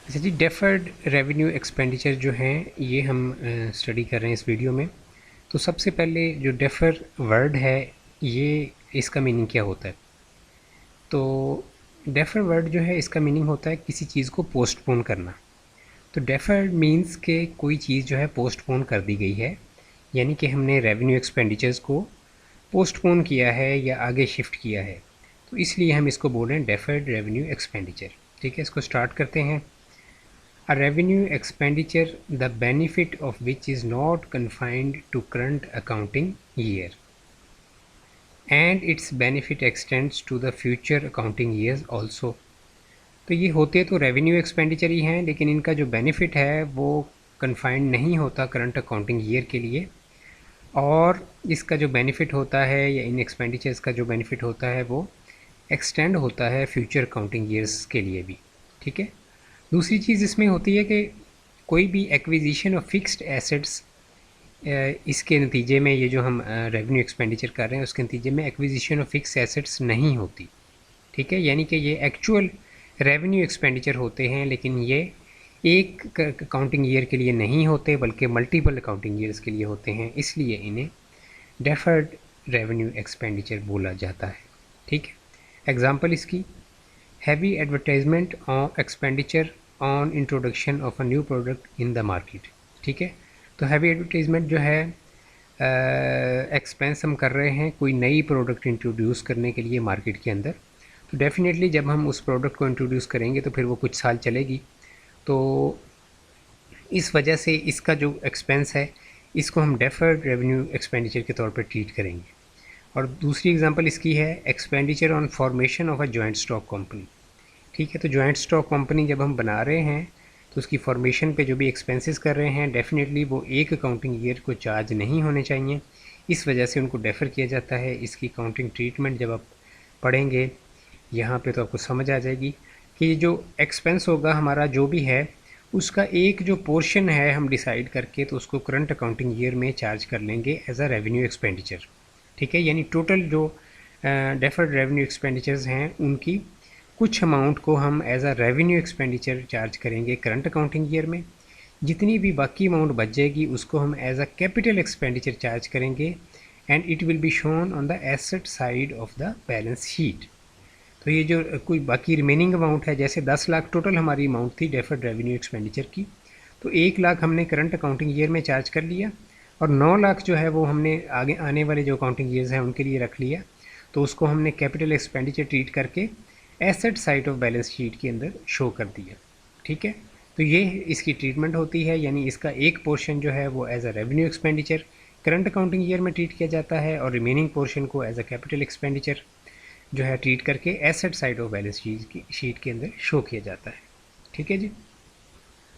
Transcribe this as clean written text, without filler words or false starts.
अच्छा जी, deferred revenue expenditure जो हैं ये हम स्टडी कर रहे हैं इस वीडियो में। तो सबसे पहले जो डेफर वर्ड है ये इसका मीनिंग क्या होता है? तो डेफर वर्ड जो है इसका मीनिंग होता है किसी चीज़ को पोस्टपोन करना। तो डेफर्ड मीन्स के कोई चीज़ जो है पोस्टपोन कर दी गई है, यानी कि हमने रेवेन्यू एक्सपेंडिचर्स को पोस्टपोन किया है या आगे शिफ्ट किया है, तो इसलिए हम इसको बोल रहे हैं डेफर्ड रेवेन्यू एक्सपेंडिचर। ठीक है, इसको स्टार्ट करते हैं। A revenue expenditure, the benefit of which is not confined to current accounting year, and its benefit extends to the future accounting years also। तो ये होते तो रेवेन्यू एक्सपेंडिचर ही हैं, लेकिन इनका जो बेनिफिट है वो कन्फाइंड नहीं होता करंट अकाउंटिंग ईयर के लिए, और इसका जो बेनिफिट होता है या इन एक्सपेंडिचर्स का जो बेनिफिट होता है वो एक्सटेंड होता है फ्यूचर अकाउंटिंग ईयर्स के लिए भी। ठीक है, दूसरी चीज़ इसमें होती है कि कोई भी एक्विजिशन ऑफ फिक्स्ड एसेट्स, इसके नतीजे में ये जो हम रेवेन्यू एक्सपेंडिचर कर रहे हैं उसके नतीजे में एक्विजिशन ऑफ फिक्स एसेट्स नहीं होती। ठीक है, यानी कि ये एक्चुअल रेवेन्यू एक्सपेंडिचर होते हैं, लेकिन ये एक अकाउंटिंग ईयर के लिए नहीं होते बल्कि मल्टीपल अकाउंटिंग ईयर्स के लिए होते हैं, इसलिए इन्हें डेफर्ड रेवेन्यू एक्सपेंडिचर बोला जाता है। ठीक है, एग्जांपल इसकी heavy advertisement expenditure on introduction of a new product in the market. ठीक है, तो हैवी एडवर्टाइजमेंट जो है एक्सपेंस हम कर रहे हैं कोई नई प्रोडक्ट इंट्रोड्यूस करने के लिए मार्केट के अंदर। तो डेफिनेटली जब हम उस प्रोडक्ट को इंट्रोड्यूस करेंगे तो फिर वो कुछ साल चलेगी, तो इस वजह से इसका जो एक्सपेंस है इसको हम डेफर्ड रेवेन्यू एक्सपेंडिचर के तौर पर ट्रीट करेंगे। और दूसरी एग्जांपल इसकी है expenditure on formation of a joint stock company. ठीक है, तो जॉइंट स्टॉक कंपनी जब हम बना रहे हैं तो उसकी फॉर्मेशन पे जो भी एक्सपेंसेस कर रहे हैं डेफिनेटली वो एक अकाउंटिंग ईयर को चार्ज नहीं होने चाहिए, इस वजह से उनको डेफर किया जाता है। इसकी अकाउंटिंग ट्रीटमेंट जब आप पढ़ेंगे यहाँ पे तो आपको समझ आ जाएगी कि जो एक्सपेंस होगा हमारा जो भी है उसका एक जो पोर्शन है हम डिसाइड करके तो उसको करंट अकाउंटिंग ईयर में चार्ज कर लेंगे एज अ रेवेन्यू एक्सपेंडिचर। ठीक है, यानी टोटल जो डेफर्ड रेवेन्यू एक्सपेंडिचर्स हैं उनकी कुछ अमाउंट को हम as a revenue expenditure charge करेंगे करंट अकाउंटिंग ईयर में, जितनी भी बाकी अमाउंट बच जाएगी उसको हम as a capital expenditure charge करेंगे and it will be shown on the asset side of the balance sheet. तो ये जो कोई बाकी रिमेनिंग अमाउंट है, जैसे 10 लाख टोटल हमारी अमाउंट थी डेफर्ड रेवेन्यू एक्सपेंडिचर की, तो 1 लाख हमने करंट अकाउंटिंग ईयर में चार्ज कर लिया और 9 लाख जो है वो हमने आगे आने वाले जो अकाउंटिंग ईयर्स हैं उनके लिए रख लिया, तो उसको हमने कैपिटल एक्सपेंडिचर ट्रीट करके asset side of balance sheet के अंदर शो कर दिया। ठीक है, तो ये इसकी ट्रीटमेंट होती है, यानी इसका एक पोर्शन जो है वो as a revenue expenditure current accounting year में ट्रीट किया जाता है और रिमेनिंग पोर्शन को एज अ कैपिटल एक्सपेंडिचर जो है ट्रीट करके asset side of balance sheet के अंदर शो किया जाता है। ठीक है जी।